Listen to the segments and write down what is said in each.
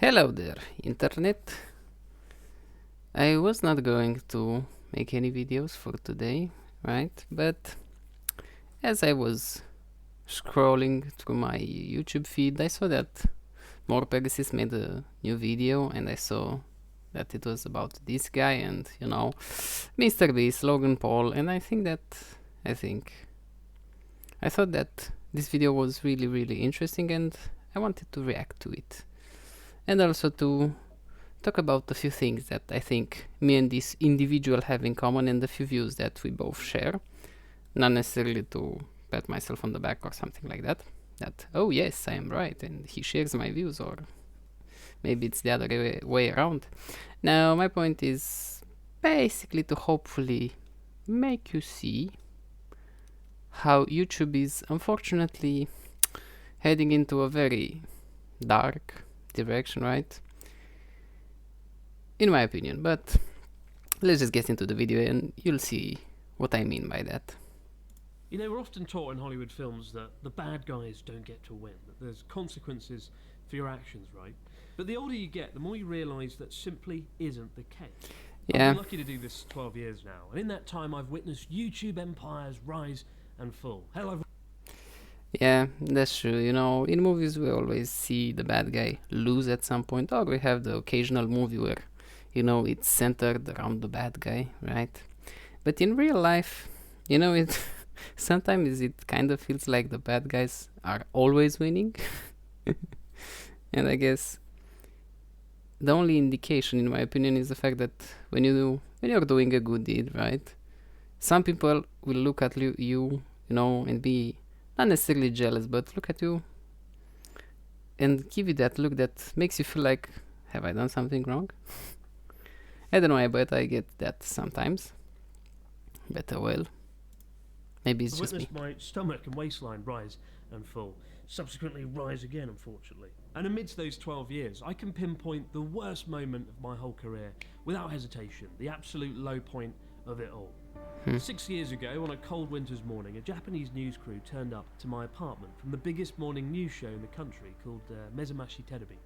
Hello there, internet. I was not going to make any videos for today, right? But as I was scrolling through my YouTube feed, I saw that More Pegasus made a new video, and I saw that it was about this guy and, Mr. Beast, Logan Paul, and I thought that this video was really, really interesting, and I wanted to react to it. And also to talk about a few things that I think me and this individual have in common and a few views that we both share. Not necessarily to pat myself on the back or something like that. That, oh yes, I am right and he shares my views, or maybe it's the other way around. Now, my point is basically to hopefully make you see how YouTube is unfortunately heading into a very dark direction, right? In my opinion, but let's just get into the video and you'll see what I mean by that. You know, we're often taught in Hollywood films that the bad guys don't get to win, that there's consequences for your actions, right? But the older you get, the more you realise that simply isn't the case. Yeah. I've been lucky to do this 12 years now, and in that time I've witnessed YouTube empires rise and fall. Hell, Yeah, that's true. In movies we always see the bad guy lose at some point, or we have the occasional movie where, it's centered around the bad guy, right? But in real life, it sometimes it kind of feels like the bad guys are always winning. And I guess the only indication, in my opinion, is the fact that when you're doing a good deed, right? Some people will look at you, and be not necessarily jealous, but look at you and give you that look that makes you feel like, have I done something wrong? I don't know why, but I get that sometimes. But well, maybe it's I've just me. witnessed my stomach and waistline rise and fall, subsequently rise again, unfortunately. And amidst those 12 years, I can pinpoint the worst moment of my whole career without hesitation, the absolute low point of it all. 6 years ago, on a cold winter's morning, a Japanese news crew turned up to my apartment from the biggest morning news show in the country called Mezamashi Terebi.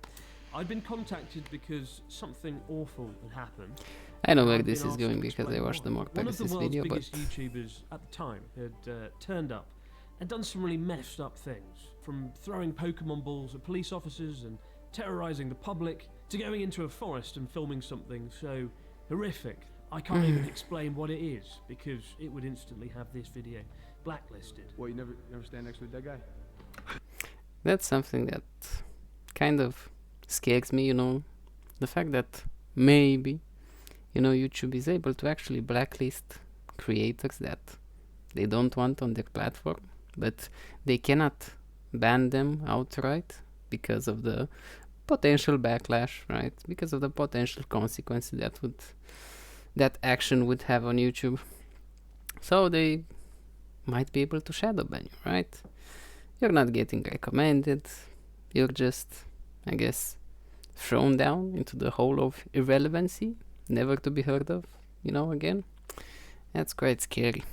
I'd been contacted because something awful had happened. I know where this is going because I watched the More Pegasus video, One of but the world's biggest YouTubers at the time had turned up and done some really messed up things, from throwing Pokemon balls at police officers and terrorising the public, to going into a forest and filming something so horrific I can't even explain what it is, because it would instantly have this video blacklisted. Well, you never stand next to a dead guy? that's something that kind of scares me, the fact that maybe, YouTube is able to actually blacklist creators that they don't want on their platform, but they cannot ban them outright because of the potential backlash, right? Because of the potential consequences that action would have on YouTube. So they might be able to shadow ban you, right? You're not getting recommended, you're just, I guess, thrown down into the hole of irrelevancy, never to be heard of, again. That's quite scary.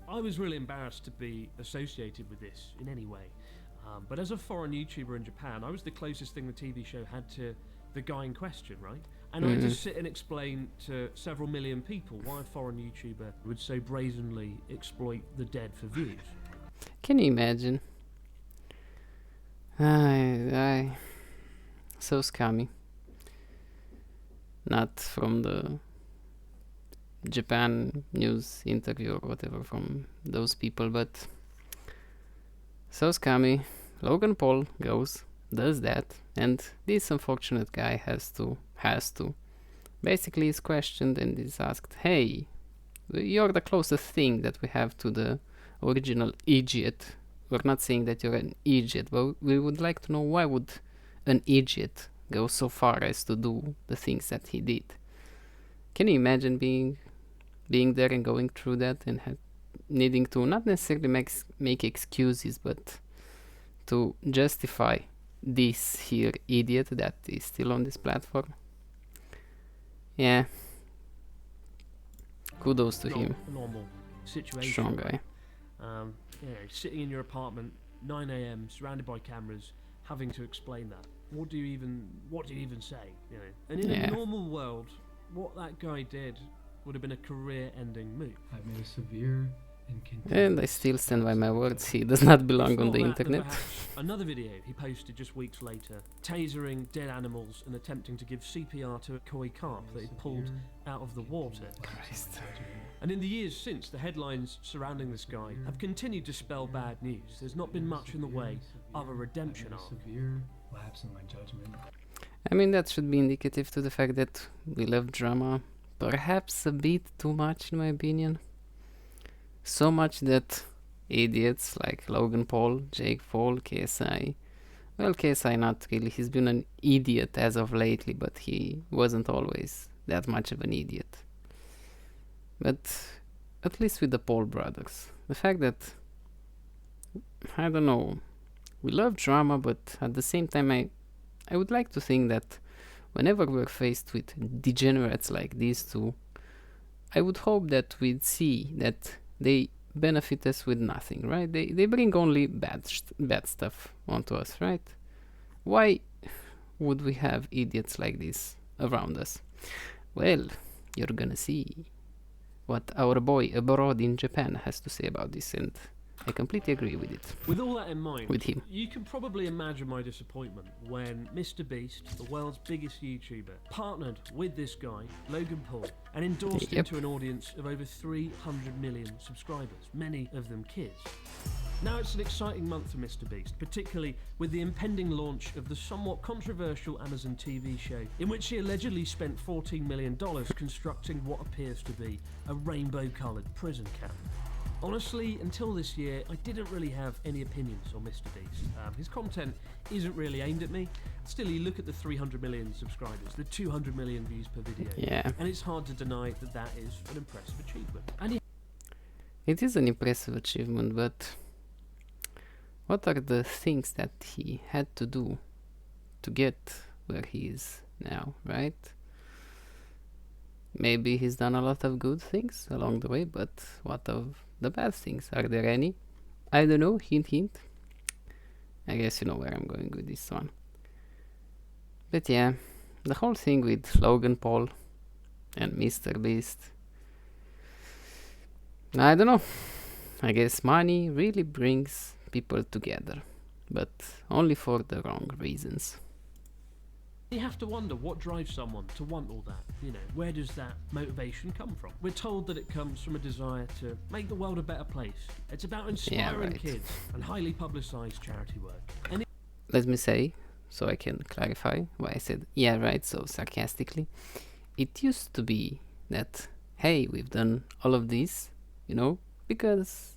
I was really embarrassed to be associated with this in any way, but as a foreign YouTuber in Japan, I was the closest thing the TV show had to the guy in question, right? And I had to sit and explain to several million people why a foreign YouTuber would so brazenly exploit the dead for views. Can you imagine? So scummy. Not from the Japan news interview or whatever from those people, but so scummy. Logan Paul does that, and this unfortunate guy has to basically is questioned and is asked, hey, you're the closest thing that we have to the original idiot. We're not saying that you're an idiot, but we would like to know, why would an idiot go so far as to do the things that he did? Can you imagine being there and going through that and needing to not necessarily make excuses, but to justify this here idiot that is still on this platform? Yeah, kudos to him. A normal situation. Strong guy. Sitting in your apartment 9 a.m. surrounded by cameras, having to explain that. What do you even say? You know, and in a normal world, what that guy did would have been a career-ending move. I've made a severe And I still stand by my words, he does not belong If on not the that, then internet. perhaps another video he posted just weeks later, tasering dead animals and attempting to give CPR to a koi carp that he pulled out of the water. Christ. And in the years since, the headlines surrounding this guy have continued to spell bad news. There's not been much in the way of a redemption arc. Severe lapse in my judgment. I mean, that should be indicative to the fact that we love drama. Perhaps a bit too much, in my opinion. So much that idiots like Logan Paul, Jake Paul, KSI... Well, KSI not really. He's been an idiot as of lately, but he wasn't always that much of an idiot. But at least with the Paul brothers, the fact that, I don't know, we love drama, but at the same time I would like to think that whenever we're faced with degenerates like these two, I would hope that we'd see that they benefit us with nothing, right? They bring only bad stuff onto us, right? Why would we have idiots like this around us? Well, you're gonna see what our boy abroad in Japan has to say about this, and I completely agree with it. With all that in mind, With him. you can probably imagine my disappointment when Mr. Beast, the world's biggest YouTuber, partnered with this guy, Logan Paul, and endorsed him Yep. to an audience of over 300 million subscribers, many of them kids. Now it's an exciting month for Mr. Beast, particularly with the impending launch of the somewhat controversial Amazon TV show, in which he allegedly spent $14 million constructing what appears to be a rainbow-coloured prison camp. Honestly, until this year, I didn't really have any opinions on Mr. Beast. His content isn't really aimed at me. Still, you look at the 300 million subscribers, the 200 million views per video, Yeah. and it's hard to deny that that is an impressive achievement. And It is an impressive achievement, but what are the things that he had to do to get where he is now, right? Maybe he's done a lot of good things along the way, but what of the bad things? Are there any? I don't know, hint hint. I guess you know where I'm going with this one. But yeah, the whole thing with Logan Paul and Mr. Beast, I don't know. I guess money really brings people together, but only for the wrong reasons. you have to wonder what drives someone to want all that. You know, where does that motivation come from? We're told that it comes from a desire to make the world a better place. It's about inspiring right. kids and highly publicised charity work. And Let me say, so I can clarify why I said yeah right so sarcastically. It used to be that, hey, we've done all of this, you know, because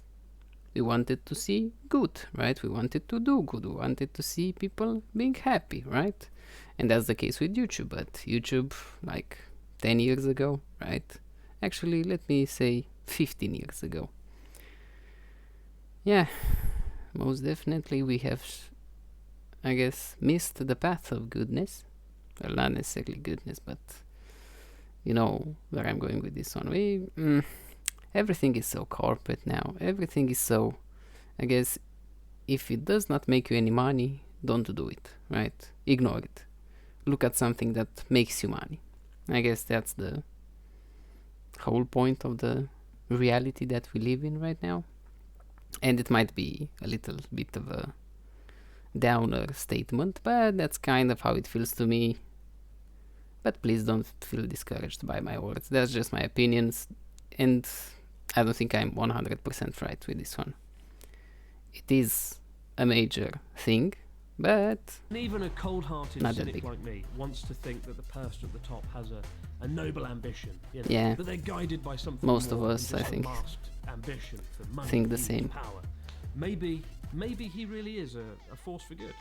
we wanted to see good, right? We wanted to do good. We wanted to see people being happy, right? And that's the case with YouTube. But YouTube, like 10 years ago, right? Actually, let me say 15 years ago. Yeah, most definitely we have, I guess, missed the path of goodness. Well, not necessarily goodness, but you know where I'm going with this one. Everything is so corporate now. Everything is so, I guess, if it does not make you any money, don't do it, right? Ignore it. Look at something that makes you money. I guess that's the whole point of the reality that we live in right now. And it might be a little bit of a downer statement, but that's kind of how it feels to me. But please don't feel discouraged by my words. That's just my opinions, and I don't think I'm 100% right with this one. It is a major thing, but And even a cold-hearted Not that cynic big. like me wants to think that the person at the top has a noble ambition. You know, Yeah. that they're guided by something Most of more than us, just I a think, masked ambition for money, think the fame, same. power. Maybe he really is a force for good.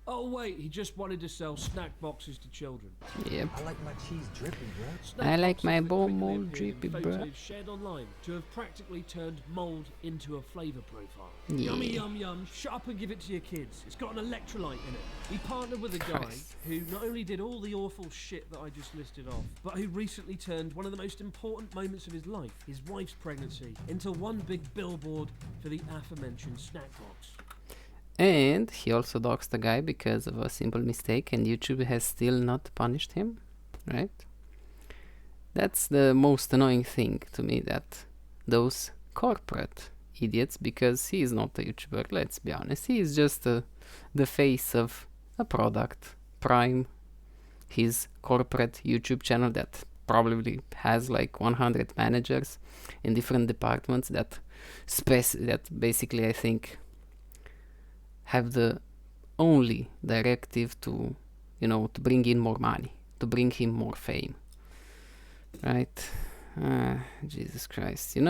Oh wait, he just wanted to sell snack boxes to children. yep. I like my cheese drippy, bro. Snack I like boxes my that bone quickly mold appeared drippy, in bruh. photos shared online to have practically turned mold into a flavour profile. Yeah. Yummy yum yum, shut up and give it to your kids. It's got an electrolyte in it. He partnered with a guy Christ. who not only did all the awful shit that I just listed off, but who recently turned one of the most important moments of his life, his wife's pregnancy, into one big billboard for the aforementioned snack box. And he also doxed the guy because of a simple mistake, and YouTube has still not punished him, right? That's the most annoying thing to me, that those corporate idiots, because he is not a YouTuber, let's be honest, he is just the face of a product, Prime, his corporate YouTube channel that probably has like 100 managers in different departments that basically, I think, have the only directive to, to bring in more money, to bring him more fame, right? Jesus Christ, and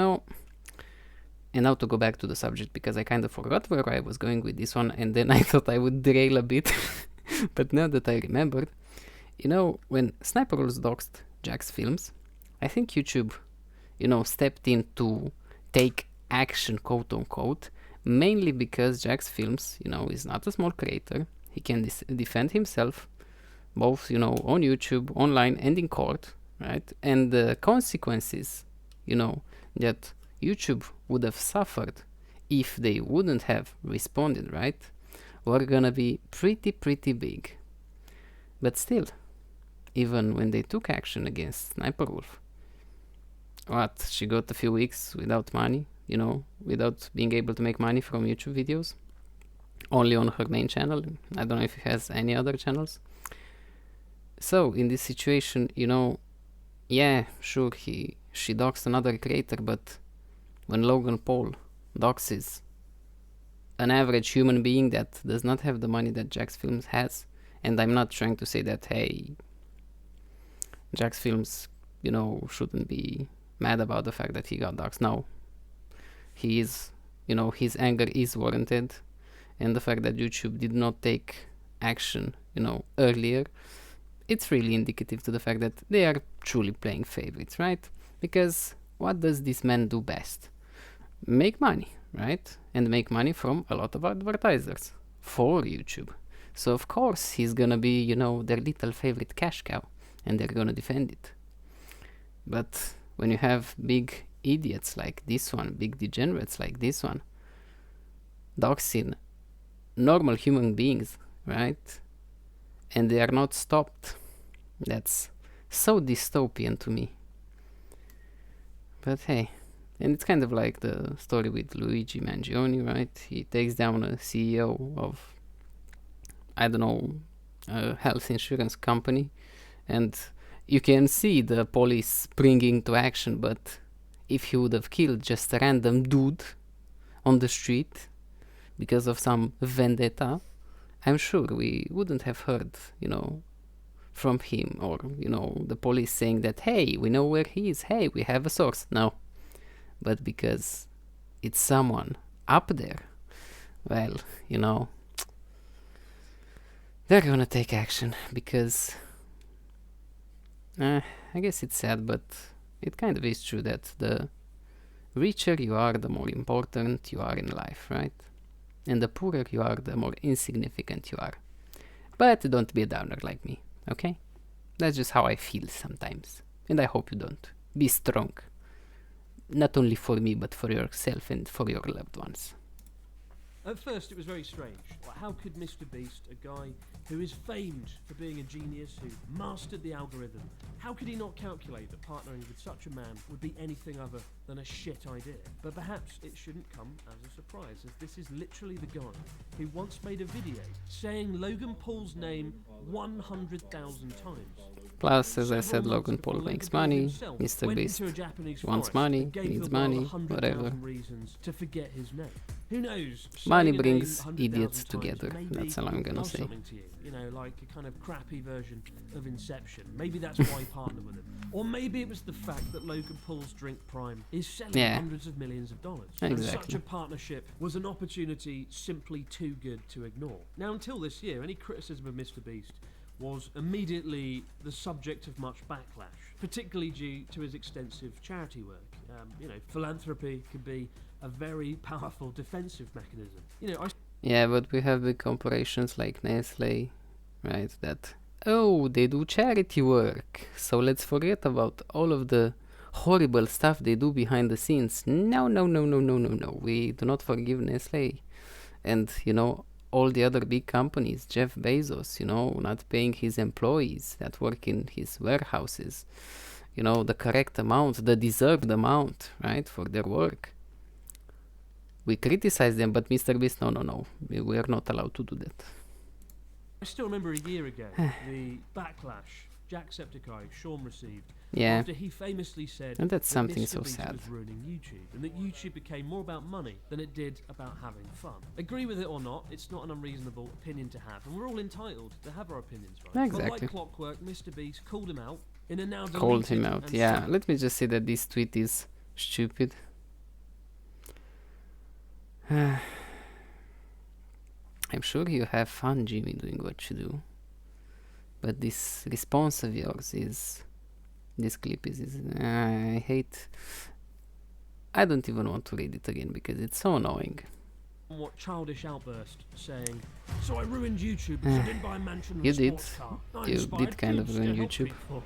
now to go back to the subject, because I kind of forgot where I was going with this one, and then I thought I would derail a bit, but now that I remembered, when Sniper Wolf doxed Jack's films, I think YouTube, stepped in to take action, quote unquote, mainly because Jack's films, is not a small creator. He can defend himself, both, on YouTube, online, and in court, right? And the consequences, that YouTube would have suffered if they wouldn't have responded, right, were gonna be pretty big. But still, even when they took action against Sniper Wolf, she got a few weeks without money, without being able to make money from YouTube videos, only on her main channel. I don't know if she has any other channels. So in this situation, yeah, sure, she doxed another creator, but when Logan Paul doxes an average human being that does not have the money that Jack's Films has, and I'm not trying to say that, hey, Jack's Films, shouldn't be mad about the fact that he got doxed. No, he is, his anger is warranted, and the fact that YouTube did not take action, earlier, it's really indicative to the fact that they are truly playing favorites, right? Because what does this man do best? Make money, right? And make money from a lot of advertisers for YouTube. So of course he's gonna be, their little favorite cash cow, and they're gonna defend it. But when you have big idiots like this one, big degenerates like this one, doxing normal human beings, right? And they are not stopped. That's so dystopian to me. But hey, and it's kind of like the story with Luigi Mangione, right? He takes down a CEO of, I don't know, a health insurance company, and you can see the police springing to action, but if he would have killed just a random dude on the street because of some vendetta, I'm sure we wouldn't have heard, from him, or, the police saying that, hey, we know where he is, hey, we have a source. No. But because it's someone up there, well, they're gonna take action, because I guess it's sad, but it kind of is true that the richer you are, the more important you are in life, right? And the poorer you are, the more insignificant you are. But don't be a downer like me, okay? That's just how I feel sometimes, and I hope you don't. Be strong. Not only for me, but for yourself and for your loved ones. At first, it was very strange. How could Mr. Beast, a guy who is famed for being a genius, who mastered the algorithm, how could he not calculate that partnering with such a man would be anything other than a shit idea? But perhaps it shouldn't come as a surprise, as this is literally the guy who once made a video saying Logan Paul's name 100,000 times. Plus, as I said, Logan Paul makes money, Mr. Beast wants money, needs money, whatever. Reasons to forget his name. Who knows? Money brings idiots together, that's all I'm gonna say. To you, like a kind of crappy version of Inception. Maybe that's why he partnered with him. Or maybe it was the fact that Logan Paul's drink Prime is selling hundreds of millions of dollars. Exactly. And such a partnership was an opportunity simply too good to ignore. Now, until this year, any criticism of Mr. Beast was immediately the subject of much backlash, particularly due to his extensive charity work. Philanthropy can be a very powerful defensive mechanism. Yeah, but we have big corporations like Nestle, right, that, they do charity work, so let's forget about all of the horrible stuff they do behind the scenes. No, we do not forgive Nestle. And, all the other big companies, Jeff Bezos, not paying his employees that work in his warehouses, the correct amount, the deserved amount, right, for their work. We criticize them, but Mr. Beast, no, we are not allowed to do that. I still remember a year ago the backlash Jacksepticeye Sean received after he famously said and that's that something Mr. so Beast sad. was ruining YouTube, and that YouTube became more about money than it did about having fun. Agree with it or not, it's not an unreasonable opinion to have, and we're all entitled to have our opinions, right? Exactly. But like clockwork, Mr. Beast called him out in a now Called him deleted out, and yeah. sad- Let me just say that this tweet is stupid. I'm sure you have fun, Jimmy, doing what you do. But this response of yours is... This clip is... I hate... I don't even want to read it again because it's so annoying. somewhat childish outburst saying, "So I ruined YouTube because I didn't buy a mansion and You a did. sports car. I You inspired did kind of kids to ruin help YouTube. people."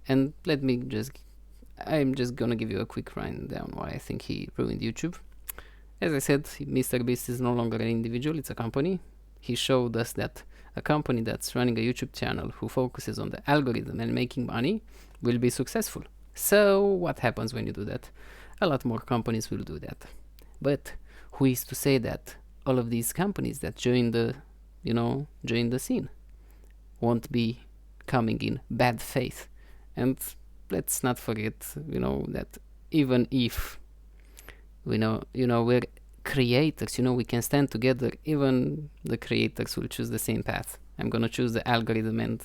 And let me just... I'm just gonna give you a quick rundown why I think he ruined YouTube. As I said, Mr. Beast is no longer an individual, it's a company. He showed us that a company that's running a YouTube channel who focuses on the algorithm and making money will be successful. So what happens when you do that? A lot more companies will do that. But who is to say that all of these companies that join the scene won't be coming in bad faith? And let's not forget, that even if we're creators, we can stand together, even the creators will choose the same path. I'm gonna choose the algorithm and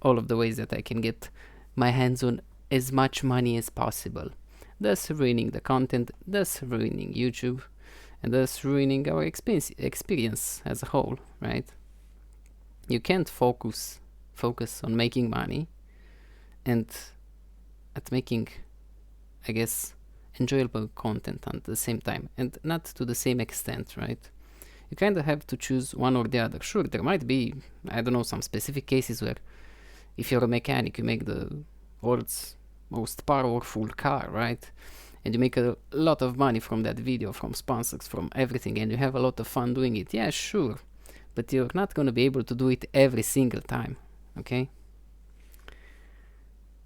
all of the ways that I can get my hands on as much money as possible, thus ruining the content, thus ruining YouTube, and thus ruining our experience as a whole, right? You can't focus on making money and at making, I guess, enjoyable content at the same time, and not to the same extent, right? You kind of have to choose one or the other. Sure, there might be, I don't know, some specific cases where if you're a mechanic, you make the world's most powerful car, right? And you make a lot of money from that video, from sponsors, from everything, and you have a lot of fun doing it. Yeah, sure. But you're not going to be able to do it every single time, okay?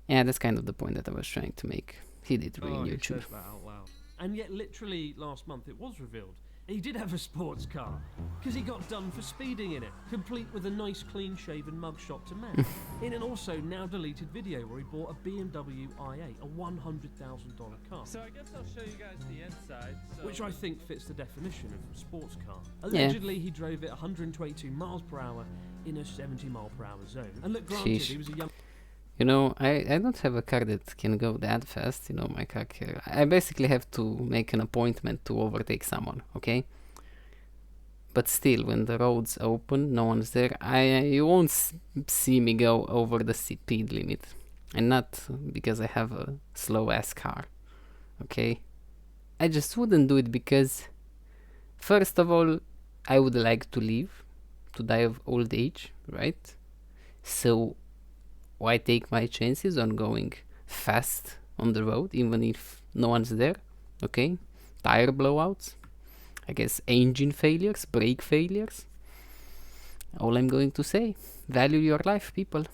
Yeah, that's kind of the point that I was trying to make. He did ruin He YouTube. says that out loud. And yet, literally last month, it was revealed he did have a sports car because he got done for speeding in it, complete with a nice, clean-shaven mugshot to match. In an also now deleted video where he bought a BMW i8, a $100,000 car. So I guess I'll show you guys the inside. Which I think fits the definition of sports car. Allegedly, he drove it 122 miles per hour in a 70 mile per hour zone. And look, granted, Sheesh. he was a young... I don't have a car that can go that fast, my car can... I basically have to make an appointment to overtake someone, okay? But still, when the road's open, no one's there, you won't see me go over the speed limit. And not because I have a slow-ass car, okay? I just wouldn't do it because, first of all, I would like to live, to die of old age, right? So why take my chances on going fast on the road, even if no one's there, okay? Tire blowouts, I guess engine failures, brake failures. All I'm going to say, value your life, people.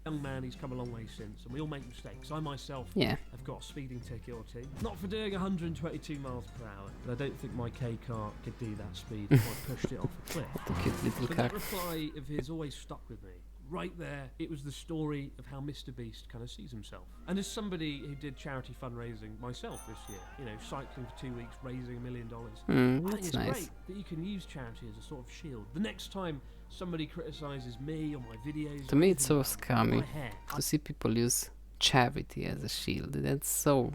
young man, he's come a long way since, and we all make mistakes. I myself Yeah. have got a speeding ticket or two. Not for doing 122 miles per hour, but I don't think my K car could do that speed if I pushed it off a cliff. The cute little But car. that reply of his always stuck with me. Right there, it was the story of how Mr. Beast kind of sees himself. And as somebody who did charity fundraising myself this year, cycling for 2 weeks, raising $1 million, I think That's it's nice. great that you can use charity as a sort of shield. The next time somebody criticises me or my videos, To or me, it's so anything about scummy my hair, to see people use charity as a shield. That's so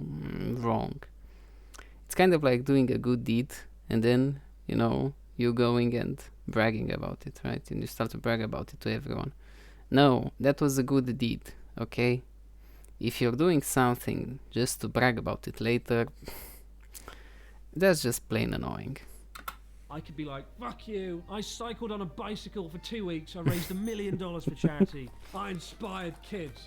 wrong. It's kind of like doing a good deed and then, you going and bragging about it, right? And you start to brag about it to everyone. No, that was a good deed, okay? If you're doing something just to brag about it later, that's just plain annoying. I could be like, fuck you, I cycled on a bicycle for 2 weeks, I raised $1 million for charity, I inspired kids.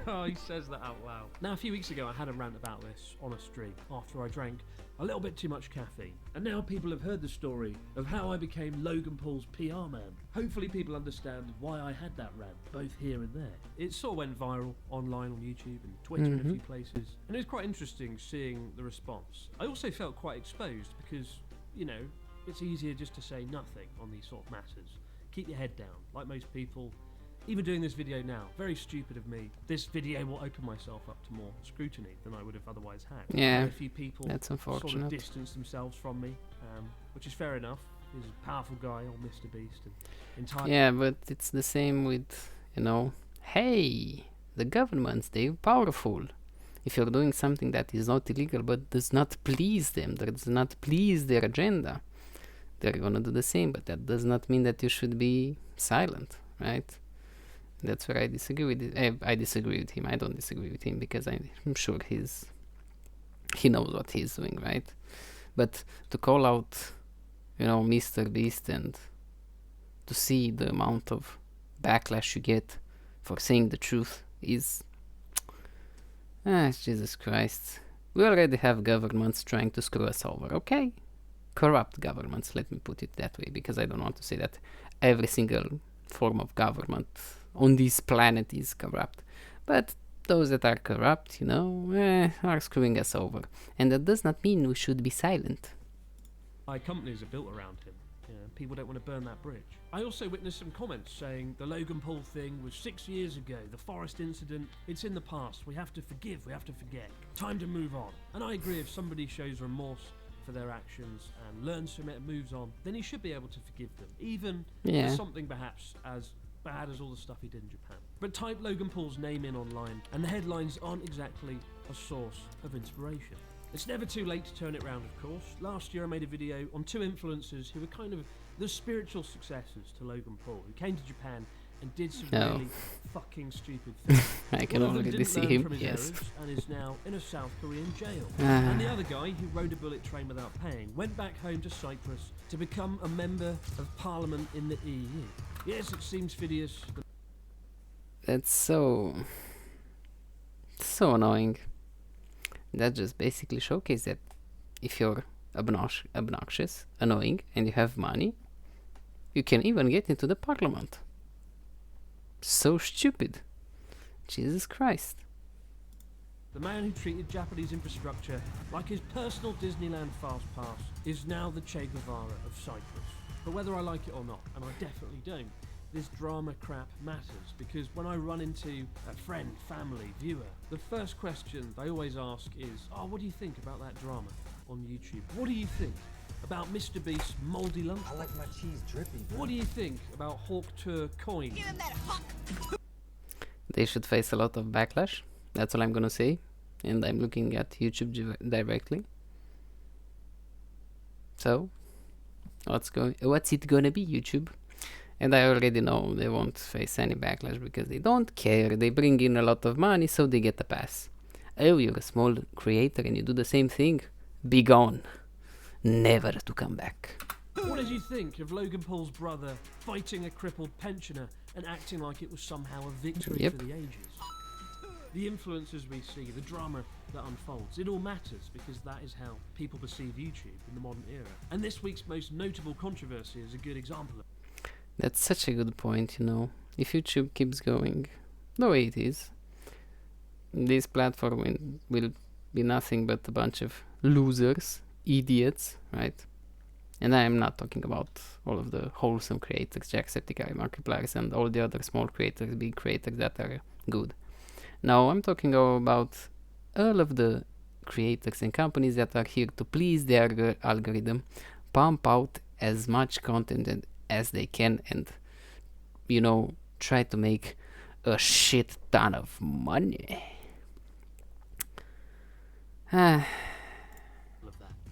Oh, he says that out loud. Now, a few weeks ago, I had a rant about this on a stream after I drank a little bit too much caffeine. And now people have heard the story of how I became Logan Paul's PR man. Hopefully people understand why I had that rant, both here and there. It sort of went viral online on YouTube and Twitter and a few places. And it was quite interesting seeing the response. I also felt quite exposed because, you know, it's easier just to say nothing on these sort of matters. Keep your head down, like most people. Even doing this video now, very stupid of me. This video will open myself up to more scrutiny than I would have otherwise had. Yeah, A few people that's sort unfortunate. of distance themselves from me, which is fair enough. He's a powerful guy, old Mr. Beast, and entirely. Yeah, but it's the same with, you know, hey, the governments, they're powerful. If you're doing something that is not illegal but does not please them, that does not please their agenda, they're gonna do the same, but that does not mean that you should be silent, right? That's where I disagree with it. I disagree with him. I don't disagree with him because I'm sure he knows what he's doing, right? But to call out, you know, Mr. Beast and to see the amount of backlash you get for saying the truth is... Jesus Christ. We already have governments trying to screw us over, okay? Corrupt governments, let me put it that way, because I don't want to say that every single form of government on this planet is corrupt. But those that are corrupt, you know, are screwing us over. And that does not mean we should be silent. My companies are built around him. You know, people don't want to burn that bridge. I also witnessed some comments saying the Logan Paul thing was 6 years ago, the Forest incident, it's in the past, we have to forgive, we have to forget. Time to move on. And I agree, if somebody shows remorse for their actions and learns from it and moves on, then he should be able to forgive them, even for something perhaps as bad as all the stuff he did in Japan. But type Logan Paul's name in online and the headlines aren't exactly a source of inspiration. It's never too late to turn it round, of course. Last year I made a video on 2 influencers who were kind of the spiritual successors to Logan Paul, who came to Japan and did some really fucking stupid things. I can One of them already didn't see learn him, from his yes. errors and is now in a South Korean jail. And the other guy, who rode a bullet train without paying, went back home to Cyprus to become a member of parliament in the EU. Yes, it seems Phidias... That's so annoying. That just basically showcases that if you're obnoxious, annoying, and you have money, you can even get into the parliament. So stupid. Jesus Christ. The man who treated Japanese infrastructure like his personal Disneyland fast pass is now the Che Guevara of Cyprus. But whether I like it or not, and I definitely don't, this drama crap matters, because when I run into a friend, family, viewer, the first question they always ask is, oh, what do you think about that drama on YouTube? What do you think about Mr. Beast's mouldy lunch? I like my cheese drippy, bro. What do you think about Hawk Tour coin? Give him that hawk. They should face a lot of backlash. That's all I'm gonna say. And I'm looking at YouTube directly. So, what's it gonna be, YouTube? And I already know they won't face any backlash because they don't care. They bring in a lot of money, so they get a pass. Oh, you're a small creator and you do the same thing? Be gone. Never to come back. What did you think of Logan Paul's brother fighting a crippled pensioner and acting like it was somehow a victory for the ages? The influences we see, the drama that unfolds, it all matters because that is how people perceive YouTube in the modern era. And this week's most notable controversy is a good example of it. That's such a good point, you know. If YouTube keeps going the way it is, this platform will be nothing but a bunch of losers, idiots, right? And I am not talking about all of the wholesome creators, Jacksepticeye, Markipliers, and all the other small creators, big creators that are good. Now I'm talking about all of the creators and companies that are here to please their algorithm, pump out as much content as they can, and, you know, try to make a shit ton of money.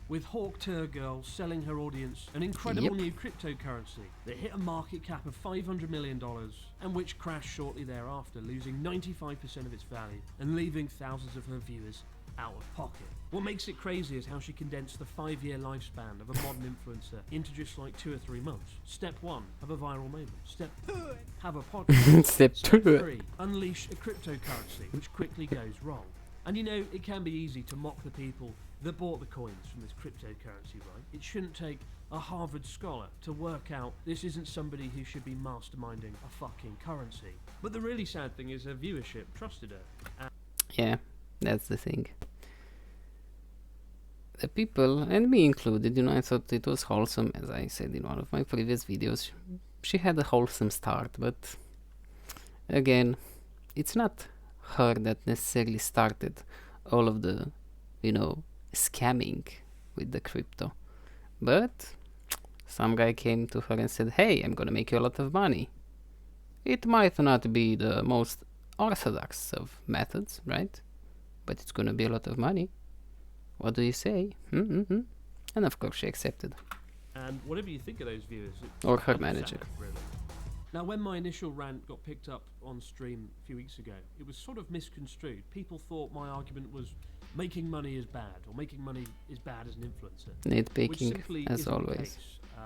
With Hawk Tour Girl selling her audience an incredible new cryptocurrency that hit a market cap of $500 million and which crashed shortly thereafter, losing 95% of its value and leaving thousands of her viewers out of pocket. What makes it crazy is how she condensed the 5-year lifespan of a modern influencer into just like 2 or 3 months. Step 1, have a viral moment. Step 2, have a podcast. Step Step 2. 3, unleash a cryptocurrency, which quickly goes wrong. And you know, it can be easy to mock the people that bought the coins from this cryptocurrency, right? It shouldn't take a Harvard scholar to work out this isn't somebody who should be masterminding a fucking currency. But the really sad thing is her viewership trusted her. Yeah, that's the thing. The people, and me included, you know, I thought it was wholesome, as I said in one of my previous videos. She had a wholesome start, but again, it's not her that necessarily started all of the, you know, scamming with the crypto. But some guy came to her and said, hey, I'm gonna make you a lot of money. It might not be the most orthodox of methods, right? But it's gonna be a lot of money. What do you say? Mm-hmm. And of course she accepted. And whatever you think of those viewers, it's Or her understandable, manager. really. Now, when my initial rant got picked up on stream a few weeks ago, it was sort of misconstrued. People thought my argument was making money is bad, or making money is bad as an influencer. Which Nitpicking, simply as isn't the always. case.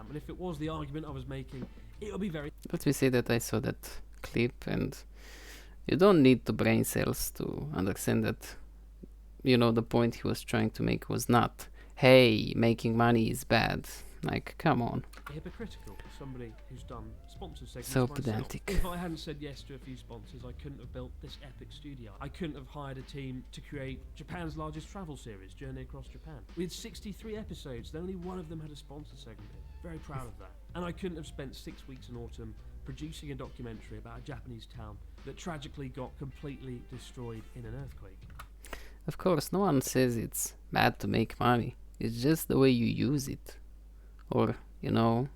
And if it was the argument I was making, it would be very Let me say that I saw that clip, and you don't need to brain cells to understand that, you know, the point he was trying to make was not, hey, making money is bad. Like, come on. hypocritical for somebody who's done sponsor segments So myself. pedantic. If I hadn't said yes to a few sponsors, I couldn't have built this epic studio. I couldn't have hired a team to create Japan's largest travel series, Journey Across Japan. We had 63 episodes, and only one of them had a sponsor segment in. Very proud of that. And I couldn't have spent 6 weeks in autumn producing a documentary about a Japanese town that tragically got completely destroyed in an earthquake. Of course, no one says it's bad to make money. It's just the way you use it. Or, you know,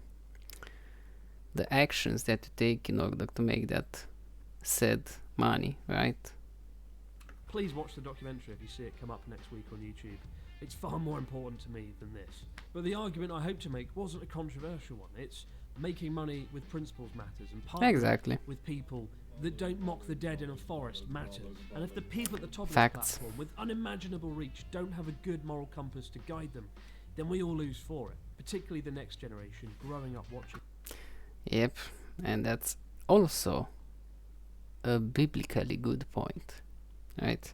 the actions that you take in order to make that said money, right? Please watch the documentary if you see it come up next week on YouTube. It's far more important to me than this. But the argument I hope to make wasn't a controversial one. It's making money with principles matters, and partnering Exactly. with people that don't mock the dead in a forest matters. And if the people at the top Facts. of the platform with unimaginable reach don't have a good moral compass to guide them, then we all lose for it, particularly the next generation growing up watching. Yep, and that's also a biblically good point, right?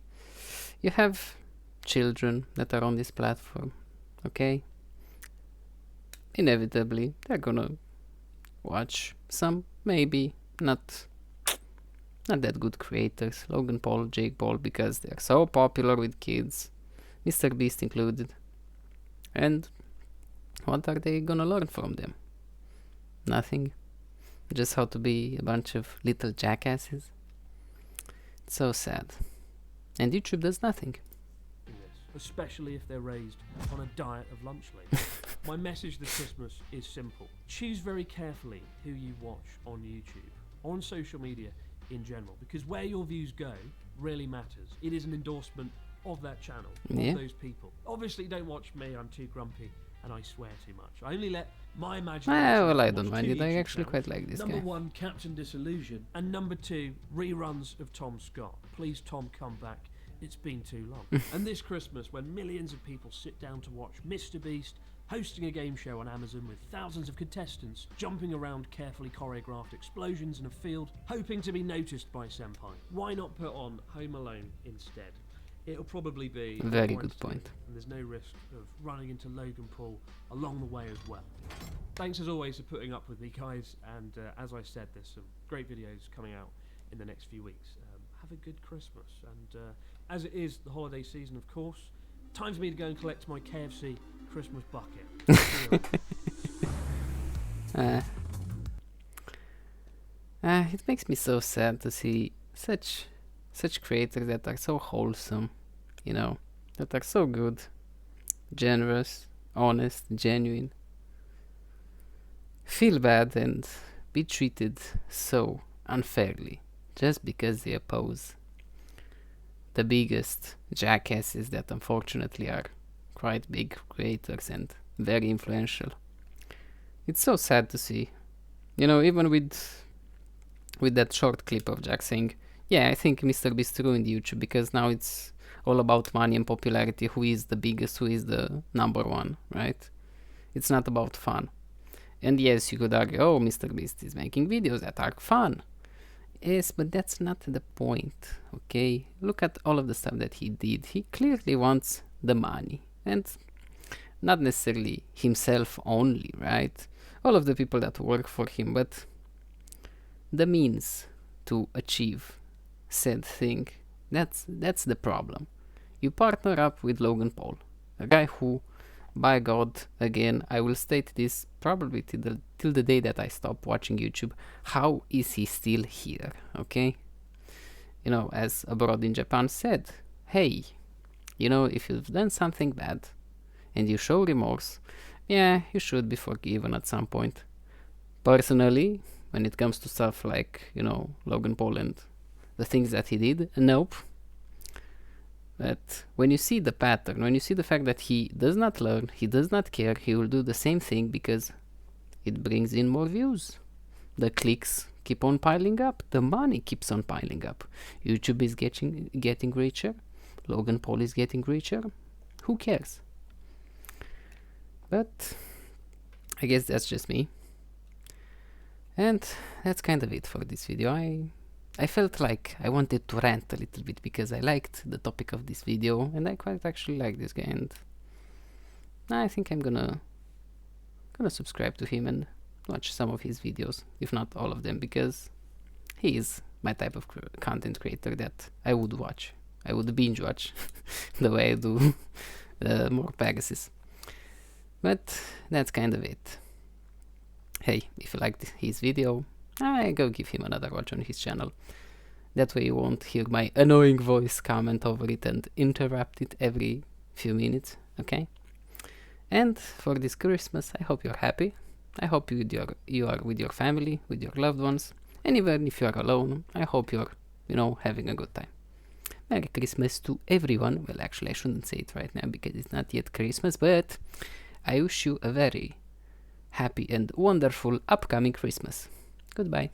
You have children that are on this platform, okay? Inevitably, they're gonna watch some, maybe not that good creators, Logan Paul, Jake Paul, because they're so popular with kids, Mr. Beast included. And what are they gonna learn from them? Nothing. Just how to be a bunch of little jackasses. It's so sad. And YouTube does nothing. This, especially if they're raised on a diet of lunch ladies. My message this Christmas is simple. Choose very carefully who you watch on YouTube, or on social media in general, because where your views go really matters. It is an endorsement of that channel, Yeah. of those people. Obviously, don't watch me, I'm too grumpy and I swear too much. I only let my imagination... Well, I watch don't mind two it. I YouTube actually channels. quite like this Number guy. 1, Captain Disillusion, and number 2, reruns of Tom Scott. Please, Tom, come back. It's been too long. And this Christmas, when millions of people sit down to watch Mr. Beast hosting a game show on Amazon with thousands of contestants jumping around carefully choreographed explosions in a field, hoping to be noticed by Senpai, why not put on Home Alone instead? It'll probably be Very more good entertaining, point. and there's no risk of running into Logan Paul along the way as well. Thanks as always for putting up with me, guys, and as I said, there's some great videos coming out in the next few weeks. Have a good Christmas, and as it is the holiday season, of course, time for me to go and collect my KFC Christmas bucket. See you later. It makes me so sad to see such creators that are so wholesome, you know, that are so good, generous, honest, genuine, feel bad and be treated so unfairly just because they oppose the biggest jackasses that unfortunately are quite big creators and very influential. It's so sad to see, you know, even with that short clip of Jack saying, yeah, I think Mr. Beast ruined YouTube because now it's all about money and popularity, who is the biggest, who is the number one, right? It's not about fun. And yes, you could argue, oh, Mr. Beast is making videos that are fun. Yes, but that's not the point, okay? Look at all of the stuff that he did. He clearly wants the money, and not necessarily himself only, right? All of the people that work for him, but the means to achieve said thing, that's the problem. You partner up with Logan Paul, a guy who, by God, again, I will state this probably till the day that I stop watching YouTube. How is he still here? Okay? You know, as abroad in Japan said, hey, you know, if you've done something bad and you show remorse, yeah, you should be forgiven at some point. Personally, when it comes to stuff like, you know, Logan Paul and the things that he did, nope. But when you see the pattern, when you see the fact that he does not learn, he does not care, he will do the same thing because it brings in more views. The clicks keep on piling up, the money keeps on piling up. YouTube is getting richer, Logan Paul is getting richer. Who cares? But I guess that's just me. And that's kind of it for this video. I felt like I wanted to rant a little bit because I liked the topic of this video and I quite actually like this guy, and I think I'm gonna subscribe to him and watch some of his videos, if not all of them, because he is my type of content creator that I would watch. I would binge watch the way I do more Pegasus. But that's kind of it. Hey, if you liked his video, go give him another watch on his channel. That way you won't hear my annoying voice comment over it and interrupt it every few minutes, okay? And for this Christmas, I hope you're happy. I hope you are with your family, with your loved ones. And even if you are alone, I hope you're, you know, having a good time. Merry Christmas to everyone. Well, actually, I shouldn't say it right now because it's not yet Christmas, but I wish you a very happy and wonderful upcoming Christmas. Goodbye.